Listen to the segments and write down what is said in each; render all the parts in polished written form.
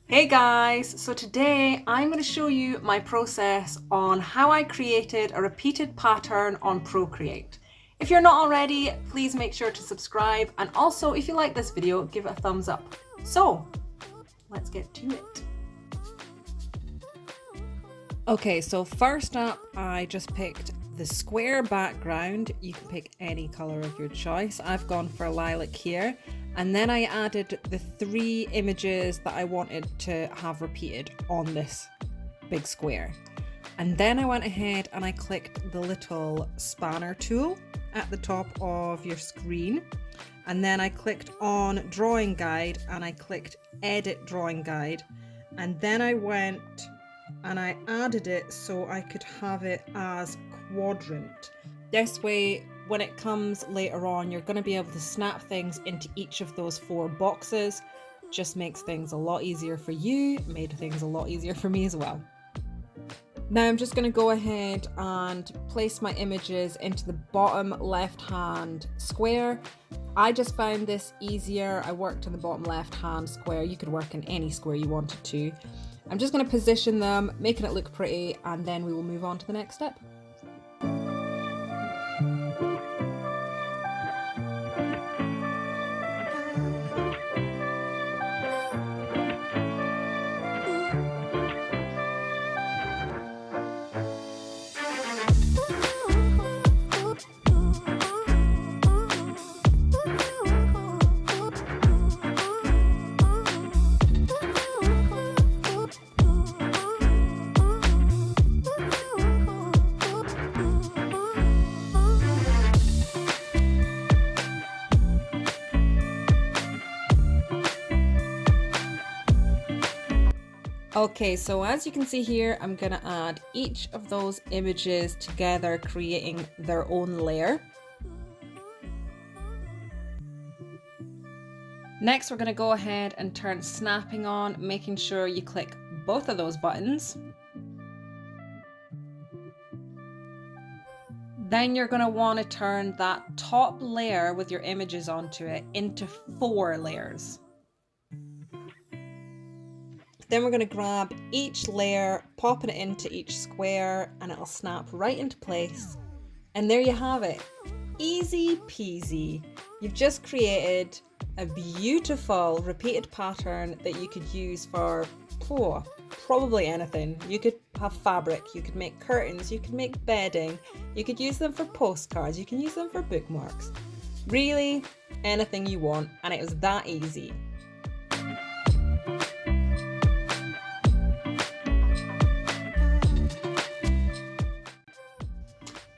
Hey guys, so today I'm going to show you my process on how I created a repeated pattern on Procreate. If you're not already, please make sure to subscribe, and also if you like this video, give it a thumbs up. So let's get to it. Okay, so first up I just picked the square background. You can pick any color of your choice. I've gone for lilac here. And then I added the 3 images that I wanted to have repeated on this big square. And then I went ahead and I clicked the little spanner tool at the top of your screen. And then I clicked on drawing guide and I clicked edit drawing guide. And then I went and I added it so I could have it as quadrant. This way, when it comes later on, you're going to be able to snap things into each of those 4 boxes. Just makes things a lot easier for you, made things a lot easier for me as well. Now I'm just going to go ahead and place my images into the bottom left hand square. I just found this easier. I worked in the bottom left hand square. You could work in any square you wanted to. I'm just going to position them, making it look pretty, and then we will move on to the next step. Okay, so as you can see here, I'm going to add each of those images together, creating their own layer. Next, we're going to go ahead and turn snapping on, making sure you click both of those buttons. Then you're going to want to turn that top layer with your images onto it into 4 layers. Then we're going to grab each layer, popping it into each square, and it'll snap right into place. And there you have it. Easy peasy. You've just created a beautiful repeated pattern that you could use for probably anything. You could have fabric, you could make curtains, you could make bedding, you could use them for postcards, you can use them for bookmarks. Really, anything you want, and it was that easy.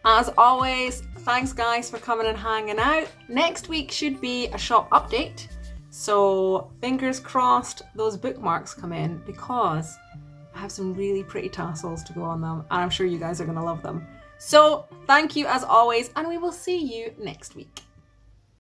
As always, thanks guys for coming and hanging out. Next week should be a shop update. So fingers crossed those bookmarks come in, because I have some really pretty tassels to go on them, and I'm sure you guys are going to love them. So thank you as always, and we will see you next week.